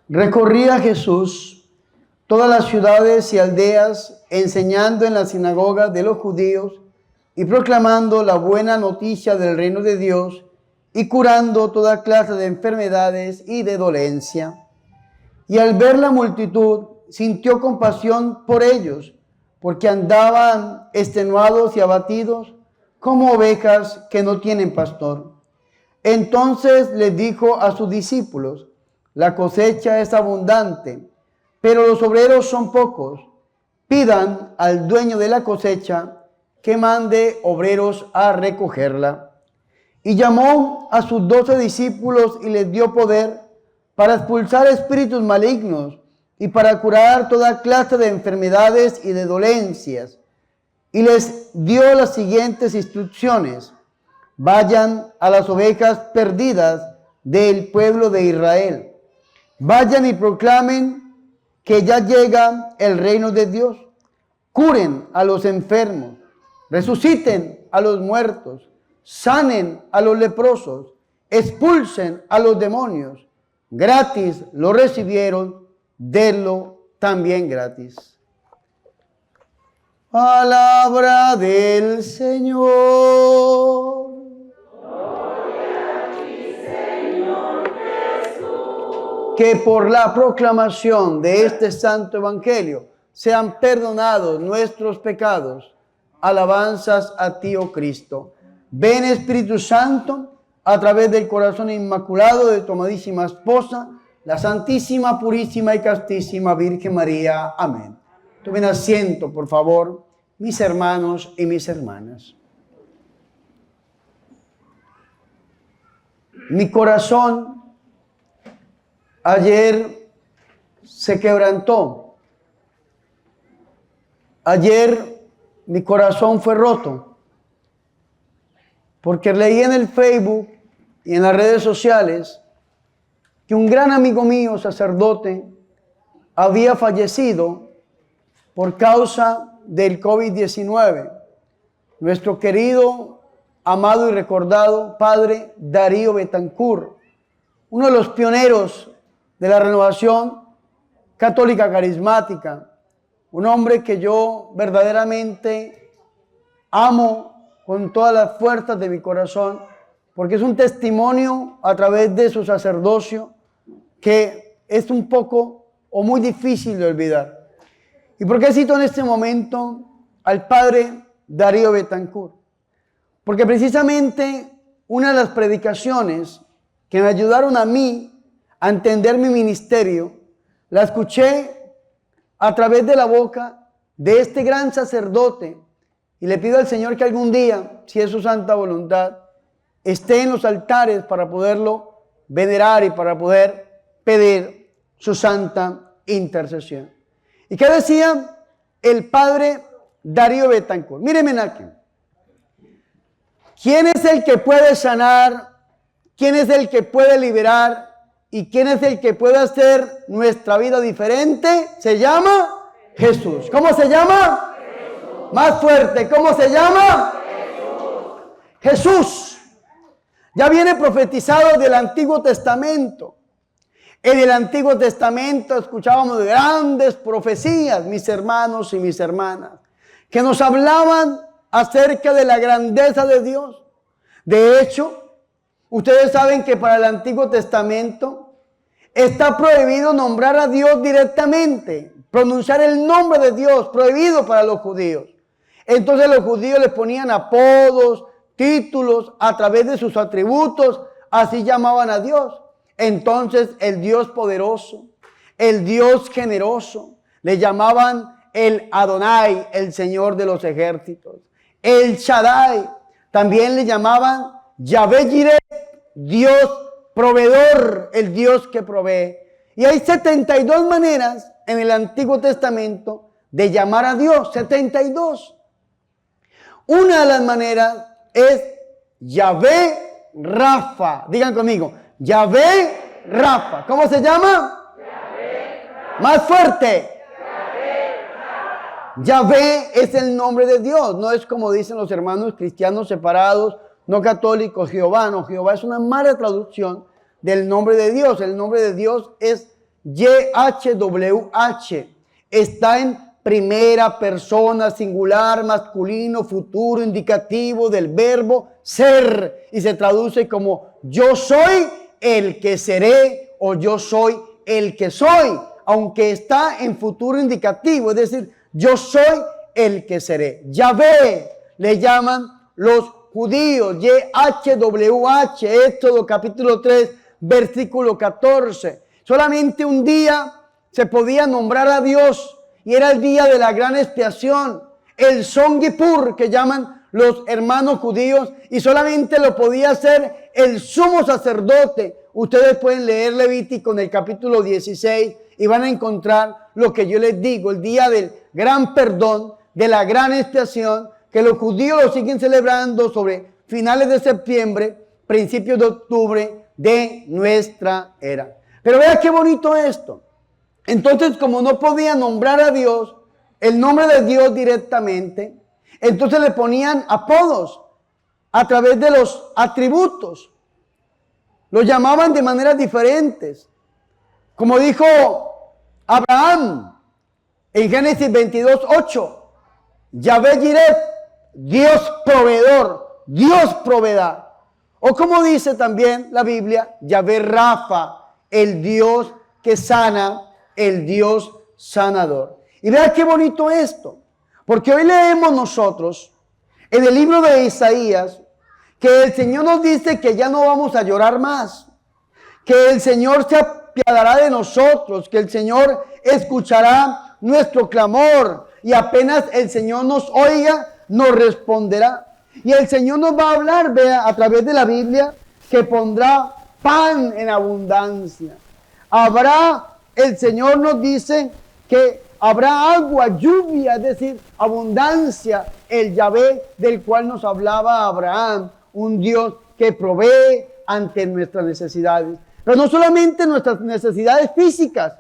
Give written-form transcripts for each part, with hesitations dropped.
Recorría Jesús todas las ciudades y aldeas, enseñando en las sinagogas de los judíos y proclamando la buena noticia del reino de Dios y curando toda clase de enfermedades y de dolencia. Y al ver la multitud, sintió compasión por ellos, porque andaban extenuados y abatidos como ovejas que no tienen pastor. Entonces les dijo a sus discípulos: la cosecha es abundante, pero los obreros son pocos. Pidan al dueño de la cosecha que mande obreros a recogerla. Y llamó a sus 12 discípulos y les dio poder para expulsar espíritus malignos y para curar toda clase de enfermedades y de dolencias. Y les dio las siguientes instrucciones: vayan a las ovejas perdidas del pueblo de Israel. Vayan y proclamen que ya llega el reino de Dios. Curen a los enfermos, resuciten a los muertos, sanen a los leprosos, expulsen a los demonios. Gratis lo recibieron, denlo también gratis. Palabra del Señor. Que por la proclamación de este santo evangelio sean perdonados nuestros pecados. Alabanzas a ti, oh Cristo. Ven, Espíritu Santo, a través del corazón inmaculado de tu amadísima esposa, la Santísima, Purísima y Castísima Virgen María. Amén. Tomen asiento, por favor, mis hermanos y mis hermanas. Mi corazón ayer se quebrantó. Ayer mi corazón fue roto, porque leí en el Facebook y en las redes sociales que un gran amigo mío, sacerdote, había fallecido por causa del COVID-19. Nuestro querido, amado y recordado padre Darío Betancourt, uno de los pioneros de la renovación católica carismática, un hombre que yo verdaderamente amo con todas las fuerzas de mi corazón, porque es un testimonio a través de su sacerdocio que es un poco o muy difícil de olvidar. ¿Y por qué cito en este momento al padre Darío Betancourt? Porque precisamente una de las predicaciones que me ayudaron a mí a entender mi ministerio, la escuché a través de la boca de este gran sacerdote, y le pido al Señor que algún día, si es su santa voluntad, esté en los altares para poderlo venerar y para poder pedir su santa intercesión. ¿Y qué decía el padre Darío Betancourt? Mírenme aquí. ¿Quién es el que puede sanar? ¿Quién es el que puede liberar? ¿Y quién es el que puede hacer nuestra vida diferente? Se llama Jesús. ¿Cómo se llama? Jesús. Más fuerte. ¿Cómo se llama? Jesús. Jesús. Ya viene profetizado del Antiguo Testamento. En el Antiguo Testamento escuchábamos grandes profecías, mis hermanos y mis hermanas, que nos hablaban acerca de la grandeza de Dios. De hecho, ustedes saben que para el Antiguo Testamento está prohibido nombrar a Dios directamente, pronunciar el nombre de Dios, prohibido para los judíos. Entonces los judíos les ponían apodos, títulos a través de sus atributos, así llamaban a Dios. Entonces el Dios poderoso, el Dios generoso, le llamaban el Adonai, el Señor de los ejércitos. El Shaddai, también le llamaban Yahvé Jireh, Dios proveedor, el Dios que provee. Y hay 72 maneras en el Antiguo Testamento de llamar a Dios, 72. Una de las maneras es Yahvé Rafa. Digan conmigo, Yahvé Rafa. ¿Cómo se llama? Yahvé Rafa. Más fuerte. Yahvé es el nombre de Dios, no es como dicen los hermanos cristianos separados, no católicos, Jehová. No, Jehová es una mala traducción del nombre de Dios. El nombre de Dios es YHWH. Está en primera persona, singular, masculino, futuro, indicativo del verbo ser. Y se traduce como yo soy el que seré o yo soy el que soy. Aunque está en futuro indicativo, es decir, yo soy el que seré. Yahvé le llaman los judíos, YHWH, Éxodo capítulo 3, versículo 14. Solamente un día se podía nombrar a Dios y era el día de la gran expiación, el Yom Kippur que llaman los hermanos judíos, y solamente lo podía hacer el sumo sacerdote. Ustedes pueden leer Levítico en el capítulo 16 y van a encontrar lo que yo les digo, el día del gran perdón, de la gran expiación, que los judíos lo siguen celebrando sobre finales de septiembre, principios de octubre de nuestra era. Pero vea qué bonito esto. Entonces, como no podía nombrar a Dios, el nombre de Dios directamente, entonces le ponían apodos a través de los atributos. Lo llamaban de maneras diferentes. Como dijo Abraham en Génesis 22:8, Yahvé Jireh, Dios proveedor, Dios proveedor. O como dice también la Biblia, Yahvé Rafa, el Dios que sana, el Dios sanador. Y vea qué bonito esto, porque hoy leemos nosotros en el libro de Isaías que el Señor nos dice que ya no vamos a llorar más, que el Señor se apiadará de nosotros, que el Señor escuchará nuestro clamor y apenas el Señor nos oiga, nos responderá. Y el Señor nos va a hablar, vea, a través de la Biblia, que pondrá pan en abundancia. El Señor nos dice que habrá agua, lluvia, es decir, abundancia, el Yahvé del cual nos hablaba Abraham, un Dios que provee ante nuestras necesidades. Pero no solamente nuestras necesidades físicas,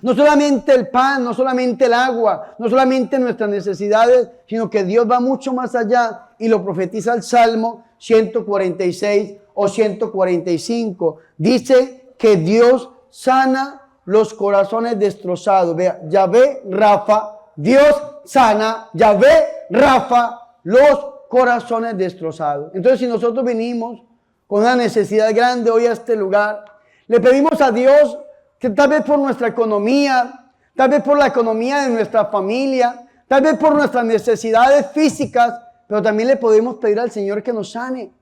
no solamente el pan, no solamente el agua, no solamente nuestras necesidades, sino que Dios va mucho más allá y lo profetiza el Salmo 146 o 145. Dice que Dios sana los corazones destrozados. Vea, Yahvé Rafa, Dios sana, Yahvé Rafa, los corazones destrozados. Entonces, si nosotros venimos con una necesidad grande hoy a este lugar, le pedimos a Dios que tal vez por nuestra economía, tal vez por la economía de nuestra familia, tal vez por nuestras necesidades físicas, pero también le podemos pedir al Señor que nos sane.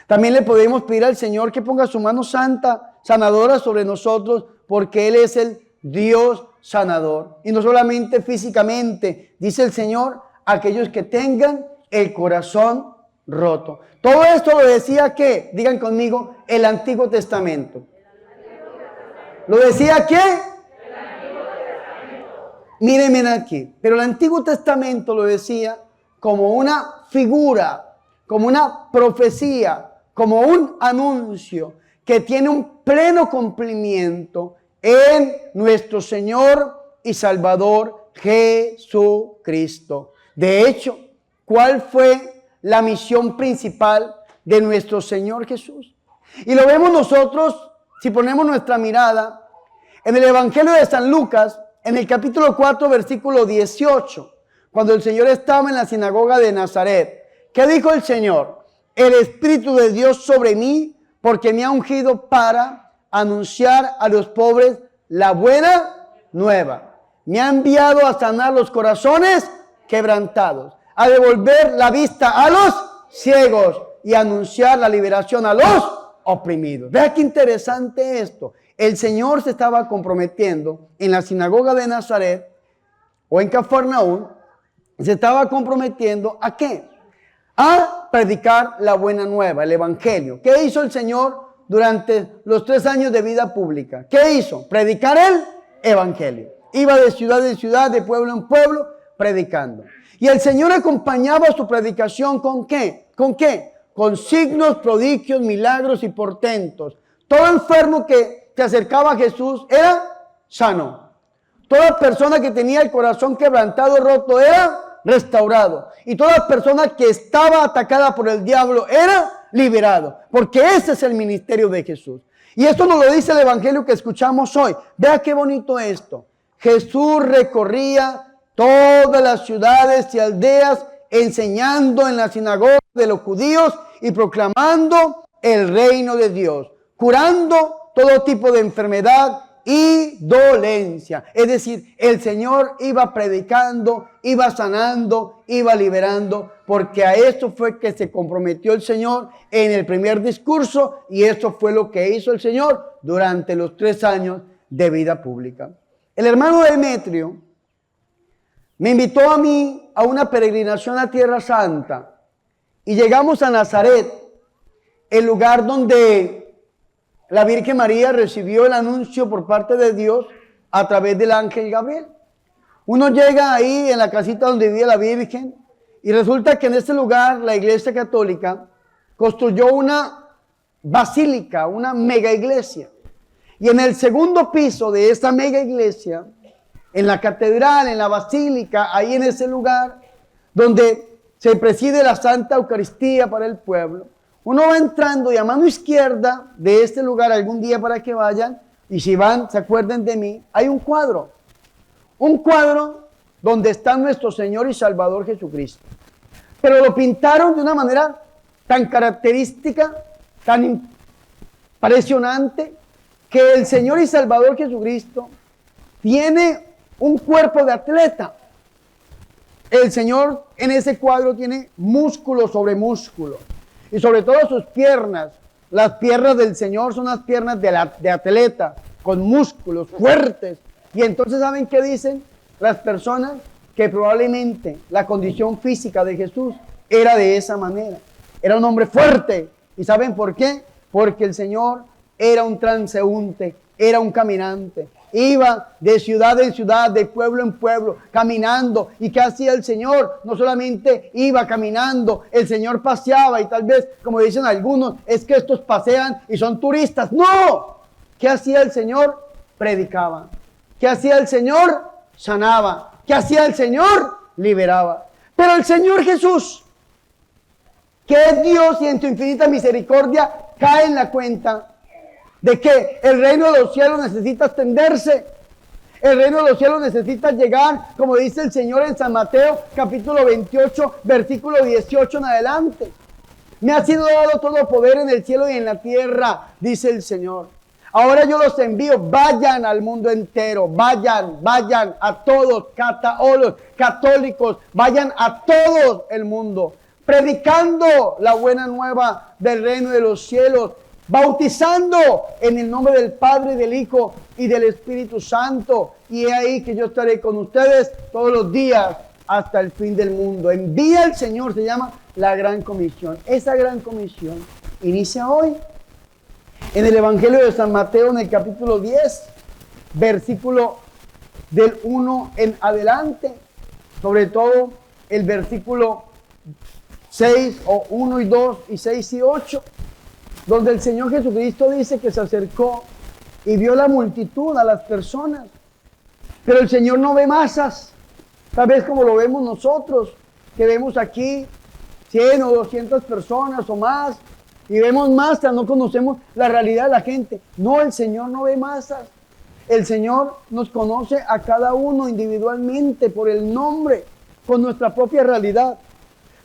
También le podemos pedir al Señor que ponga su mano santa, sanadora sobre nosotros, porque Él es el Dios sanador. Y no solamente físicamente, dice el Señor, aquellos que tengan el corazón roto. Todo esto lo decía ¿qué? Digan conmigo, el Antiguo Testamento. ¿Lo decía qué? Mírenme aquí. Pero el Antiguo Testamento lo decía como una figura, como una profecía, como un anuncio que tiene un pleno cumplimiento en nuestro Señor y Salvador Jesucristo. De hecho, ¿cuál fue la misión principal de nuestro Señor Jesús? Y lo vemos nosotros, si ponemos nuestra mirada, en el Evangelio de San Lucas, en el capítulo 4, versículo 18, cuando el Señor estaba en la sinagoga de Nazaret. ¿Qué dijo el Señor? El Espíritu de Dios sobre mí, porque me ha ungido para anunciar a los pobres la buena nueva. Me ha enviado a sanar los corazones quebrantados, a devolver la vista a los ciegos y a anunciar la liberación a los oprimidos. Vea qué interesante esto. El Señor se estaba comprometiendo en la sinagoga de Nazaret o en Cafarnaúm, se estaba comprometiendo ¿a qué? A predicar la buena nueva, el evangelio. ¿Qué hizo el Señor durante los 3 años de vida pública? ¿Qué hizo? Predicar el evangelio. Iba de ciudad en ciudad, de pueblo en pueblo, predicando. Y el Señor acompañaba su predicación ¿con qué? ¿Con qué? Con signos, prodigios, milagros y portentos. Todo enfermo que se acercaba a Jesús era sano. Toda persona que tenía el corazón quebrantado, roto, era restaurado. Y toda persona que estaba atacada por el diablo era liberado, porque ese es el ministerio de Jesús. Y esto nos lo dice el evangelio que escuchamos hoy. Vea qué bonito esto. Jesús recorría todas las ciudades y aldeas, enseñando en la sinagoga de los judíos y proclamando el reino de Dios, curando todo tipo de enfermedad y dolencia. Es decir, el Señor iba predicando, iba sanando, iba liberando, porque a esto fue que se comprometió el Señor en el primer discurso, y esto fue lo que hizo el Señor durante los 3 años de vida pública. El hermano Demetrio me invitó a mí a una peregrinación a Tierra Santa y llegamos a Nazaret, el lugar donde la Virgen María recibió el anuncio por parte de Dios a través del ángel Gabriel. Uno llega ahí en la casita donde vivía la Virgen y resulta que en este lugar la Iglesia Católica construyó una basílica, una mega iglesia. Y en el segundo piso de esta mega iglesia, en la catedral, en la basílica, ahí en ese lugar donde se preside la Santa Eucaristía para el pueblo, uno va entrando y a mano izquierda de este lugar, algún día para que vayan, y si van, se acuerden de mí, hay un cuadro donde está nuestro Señor y Salvador Jesucristo. Pero lo pintaron de una manera tan característica, tan impresionante, que el Señor y Salvador Jesucristo tiene un cuerpo de atleta. El Señor en ese cuadro tiene músculo sobre músculo. Y sobre todo sus piernas. Las piernas del Señor son las piernas de atleta, con músculos fuertes. Y entonces, ¿saben qué dicen las personas? Que probablemente la condición física de Jesús era de esa manera. Era un hombre fuerte. ¿Y saben por qué? Porque el Señor era un transeúnte, era un caminante. Iba de ciudad en ciudad, de pueblo en pueblo, caminando. ¿Y qué hacía el Señor? No solamente iba caminando, el Señor paseaba y tal vez, como dicen algunos, es que estos pasean y son turistas. ¡No! ¿Qué hacía el Señor? Predicaba. ¿Qué hacía el Señor? Sanaba. ¿Qué hacía el Señor? Liberaba. Pero el Señor Jesús, que es Dios y en su infinita misericordia, cae en la cuenta de que el reino de los cielos necesita extenderse. El reino de los cielos necesita llegar, como dice el Señor en San Mateo, capítulo 28, versículo 18 en adelante. Me ha sido dado todo poder en el cielo y en la tierra, dice el Señor. Ahora yo los envío, vayan al mundo entero, vayan a todos, cataolos, católicos, vayan a todo el mundo, predicando la buena nueva del reino de los cielos, bautizando en el nombre del Padre, del Hijo y del Espíritu Santo. Y he ahí que yo estaré con ustedes todos los días hasta el fin del mundo. Envía el Señor, se llama la Gran Comisión. Esa Gran Comisión inicia hoy en el Evangelio de San Mateo, en el capítulo 10, versículo del 1 en adelante, sobre todo el versículo 6 o 1 y 2 y 6 y 8, donde el Señor Jesucristo dice que se acercó y vio la multitud, a las personas. Pero el Señor no ve masas, tal vez como lo vemos nosotros, que vemos aquí 100 o 200 personas o más, y vemos masas, no conocemos la realidad de la gente. No, el Señor no ve masas. El Señor nos conoce a cada uno individualmente por el nombre, con nuestra propia realidad.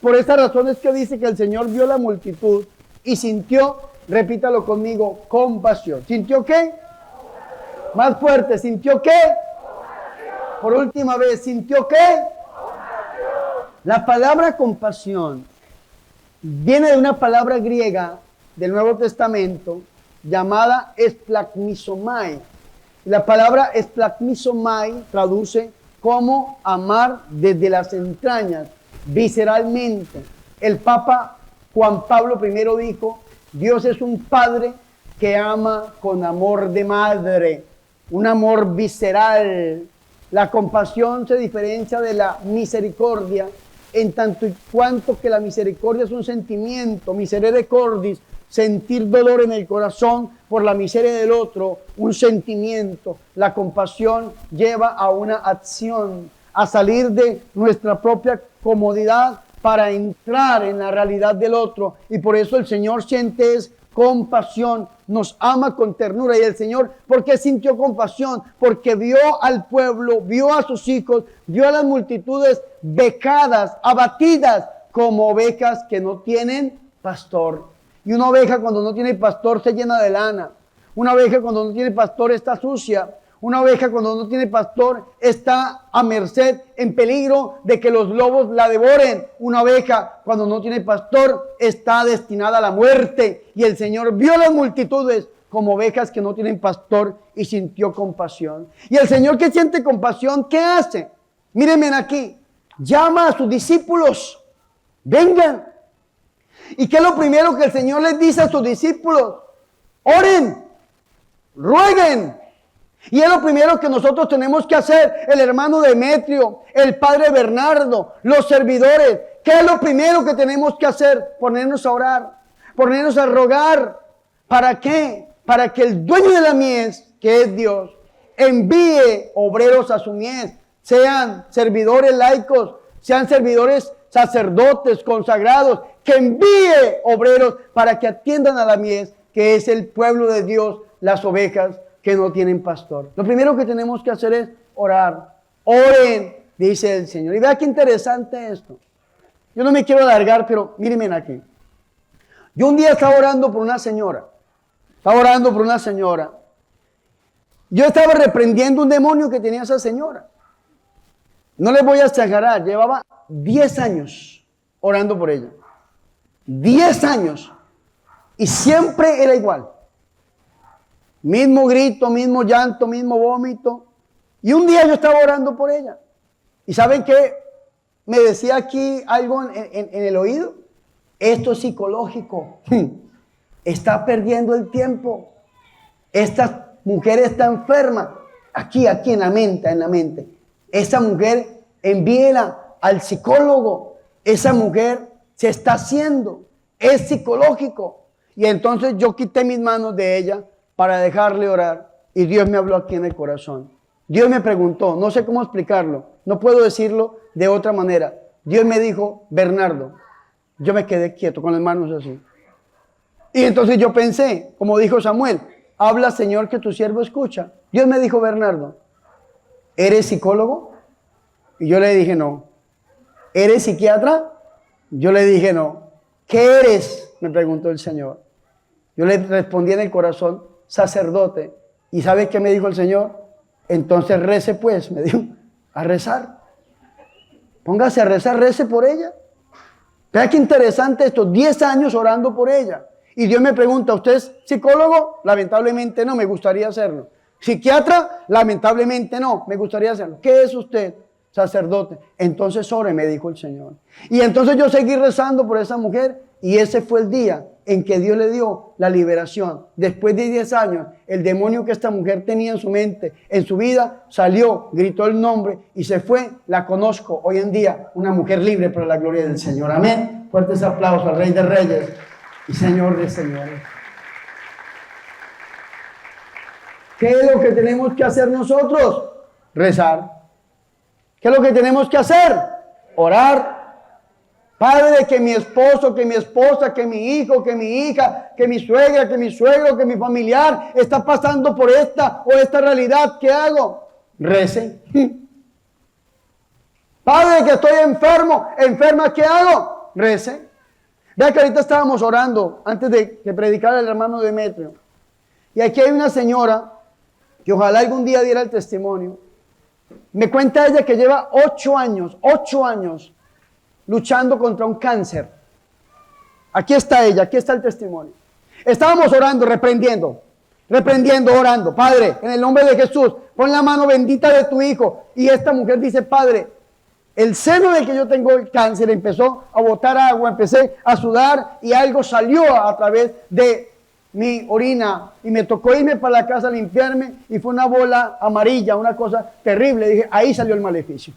Por esta razón es que dice que el Señor vio la multitud y sintió, repítalo conmigo, compasión. ¿Sintió qué? Compasión. Más fuerte, ¿sintió qué? Compasión. Por última vez, ¿sintió qué? Compasión. La palabra compasión viene de una palabra griega del Nuevo Testamento llamada esplagmizomai. La palabra esplagmizomai traduce como amar desde las entrañas, visceralmente. El Papa Juan Pablo I dijo: Dios es un padre que ama con amor de madre, un amor visceral. La compasión se diferencia de la misericordia en tanto y cuanto que la misericordia es un sentimiento, miserere cordis, sentir dolor en el corazón por la miseria del otro, un sentimiento. La compasión lleva a una acción, a salir de nuestra propia comodidad para entrar en la realidad del otro. Y por eso el Señor siente compasión, nos ama con ternura. Y el Señor, ¿por qué sintió compasión? Porque vio al pueblo, vio a sus hijos, vio a las multitudes vejadas, abatidas, como ovejas que no tienen pastor. Y una oveja cuando no tiene pastor se llena de lana. Una oveja cuando no tiene pastor está sucia. Una oveja cuando no tiene pastor está a merced, en peligro de que los lobos la devoren. Una oveja cuando no tiene pastor está destinada a la muerte. Y el Señor vio las multitudes como ovejas que no tienen pastor y sintió compasión. Y el Señor, que siente compasión, ¿qué hace? Mírenme aquí, llama a sus discípulos, vengan. ¿Y qué es lo primero que el Señor les dice a sus discípulos? Oren, rueguen. Y es lo primero que nosotros tenemos que hacer, el hermano Demetrio, el padre Bernardo, los servidores. ¿Qué es lo primero que tenemos que hacer? Ponernos a orar, ponernos a rogar. ¿Para qué? Para que el dueño de la mies, que es Dios, envíe obreros a su mies, sean servidores laicos, sean servidores sacerdotes consagrados, que envíe obreros para que atiendan a la mies, que es el pueblo de Dios, las ovejas que no tienen pastor. Lo primero que tenemos que hacer es orar. Oren, dice el Señor. Y vea qué interesante esto. Yo no me quiero alargar, pero mírenme aquí. Yo un día estaba orando por una señora. Yo estaba reprendiendo un demonio que tenía esa señora. No les voy a exagerar, llevaba 10 años orando por ella. 10 años. Y siempre era igual. Mismo grito, mismo llanto, mismo vómito. Y un día yo estaba orando por ella. ¿Y saben qué? Me decía aquí algo en el oído. Esto es psicológico. Está perdiendo el tiempo. Esta mujer está enferma. Aquí en la mente. Esa mujer, envíela al psicólogo. Esa mujer se está haciendo. Es psicológico. Y entonces yo quité mis manos de ella para dejarle orar, y Dios me habló aquí en el corazón. Dios me preguntó, no sé cómo explicarlo, no puedo decirlo de otra manera. Dios me dijo, Bernardo, yo me quedé quieto con las manos así. Y entonces yo pensé, como dijo Samuel, habla Señor que tu siervo escucha. Dios me dijo, Bernardo, ¿eres psicólogo? Y yo le dije, no. ¿Eres psiquiatra? Yo le dije, no. ¿Qué eres? Me preguntó el Señor. Yo le respondí en el corazón, sacerdote. ¿Y sabe qué me dijo el Señor? Entonces rece pues, me dijo, a rezar. Póngase a rezar, rece por ella. Vea qué interesante esto, 10 años orando por ella. Y Dios me pregunta, ¿usted es psicólogo? Lamentablemente no, me gustaría hacerlo. ¿Psiquiatra? Lamentablemente no, me gustaría hacerlo. ¿Qué es usted? Sacerdote. Entonces ore, me dijo el Señor. Y entonces yo seguí rezando por esa mujer, y ese fue el día en que Dios le dio la liberación. Después de 10 años, el demonio que esta mujer tenía en su mente, en su vida, salió, gritó el nombre y se fue. La conozco hoy en día, una mujer libre para la gloria del Señor. Amén. Fuertes aplausos al Rey de Reyes y Señor de Señores. ¿Qué es lo que tenemos que hacer nosotros? Rezar. ¿Qué es lo que tenemos que hacer? Orar. Padre, que mi esposo, que mi esposa, que mi hijo, que mi hija, que mi suegra, que mi suegro, que mi familiar está pasando por esta o esta realidad. ¿Qué hago? Rece. Padre, que estoy enferma, ¿qué hago? Rece. Vea que ahorita estábamos orando antes de que predicara el hermano Demetrio. Y aquí hay una señora que ojalá algún día diera el testimonio. Me cuenta ella que lleva 8 años luchando contra un cáncer. Aquí está ella, aquí está el testimonio. Estábamos orando, reprendiendo, orando. Padre, en el nombre de Jesús, pon la mano bendita de tu hijo. Y esta mujer dice, Padre, el seno del que yo tengo el cáncer empezó a botar agua, empecé a sudar y algo salió a través de mi orina y me tocó irme para la casa a limpiarme y fue una bola amarilla, una cosa terrible. Dije, ahí salió el maleficio.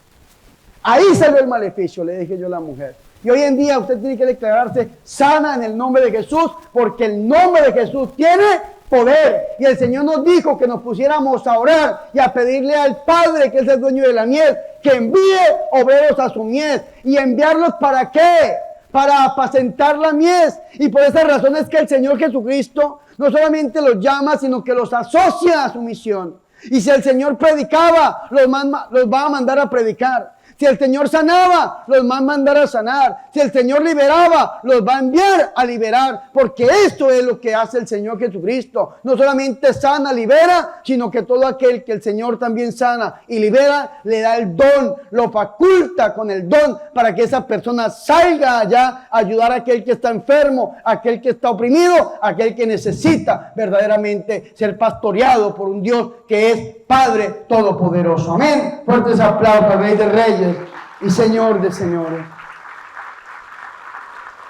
Ahí salió el maleficio, le dije yo a la mujer. Y hoy en día usted tiene que declararse sana en el nombre de Jesús, porque el nombre de Jesús tiene poder. Y el Señor nos dijo que nos pusiéramos a orar y a pedirle al Padre, que es el dueño de la mies, que envíe obreros a su mies. ¿Y enviarlos para qué? Para apacentar la mies. Y por esa razón es que el Señor Jesucristo no solamente los llama, sino que los asocia a su misión. Y si el Señor predicaba, los va a mandar a predicar. Si el Señor sanaba, los va a mandar a sanar. Si el Señor liberaba, los va a enviar a liberar. Porque esto es lo que hace el Señor Jesucristo. No solamente sana, libera, sino que todo aquel que el Señor también sana y libera, le da el don, lo faculta con el don para que esa persona salga allá a ayudar a aquel que está enfermo, a aquel que está oprimido, a aquel que necesita verdaderamente ser pastoreado por un Dios que es Padre Todopoderoso. Amén. Fuertes aplausos al Rey de Reyes y Señor de señores.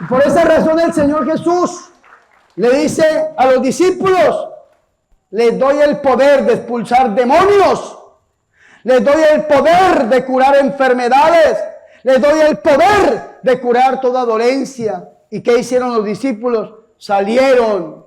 Y por esa razón el Señor Jesús le dice a los discípulos: les doy el poder de expulsar demonios, les doy el poder de curar enfermedades, les doy el poder de curar toda dolencia. ¿Y qué hicieron los discípulos? Salieron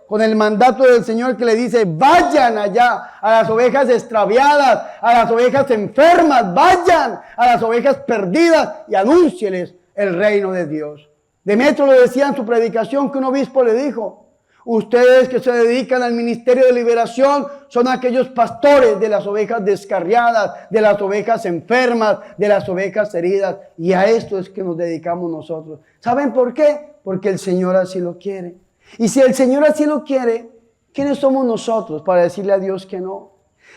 con el mandato del Señor, que le dice: vayan allá a las ovejas extraviadas, a las ovejas enfermas, vayan a las ovejas perdidas y anúncieles el reino de Dios. Demetrio lo decía en su predicación, que un obispo le dijo: ustedes que se dedican al ministerio de liberación son aquellos pastores de las ovejas descarriadas, de las ovejas enfermas, de las ovejas heridas. Y a esto es que nos dedicamos nosotros. ¿Saben por qué? Porque el Señor así lo quiere. Y si el Señor así lo quiere, ¿quiénes somos nosotros para decirle a Dios que no?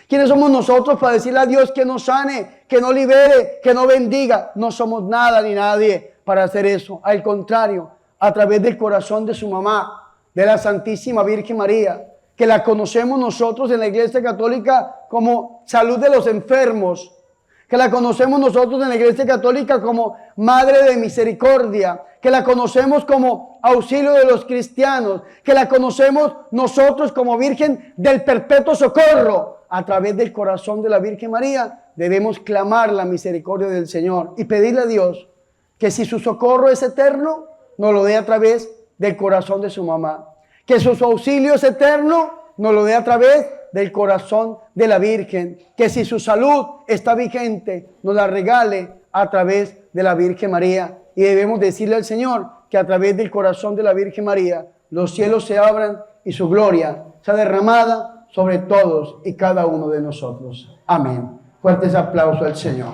¿Quiénes somos nosotros para decirle a Dios que no sane, que no libere, que no bendiga? No somos nada ni nadie para hacer eso. Al contrario, a través del corazón de su mamá, de la Santísima Virgen María, que la conocemos nosotros en la Iglesia Católica como salud de los enfermos, que la conocemos nosotros en la Iglesia Católica como Madre de Misericordia, que la conocemos como auxilio de los cristianos, que la conocemos nosotros como Virgen del Perpetuo Socorro. A través del corazón de la Virgen María debemos clamar la misericordia del Señor y pedirle a Dios que, si su socorro es eterno, nos lo dé a través del corazón de su mamá, que su auxilio es eterno, nos lo dé a través del corazón de la Virgen, que si su salud está vigente, nos la regale a través de la Virgen María. Y debemos decirle al Señor que a través del corazón de la Virgen María los cielos se abran y su gloria sea derramada sobre todos y cada uno de nosotros. Amén. Fuertes aplausos al Señor.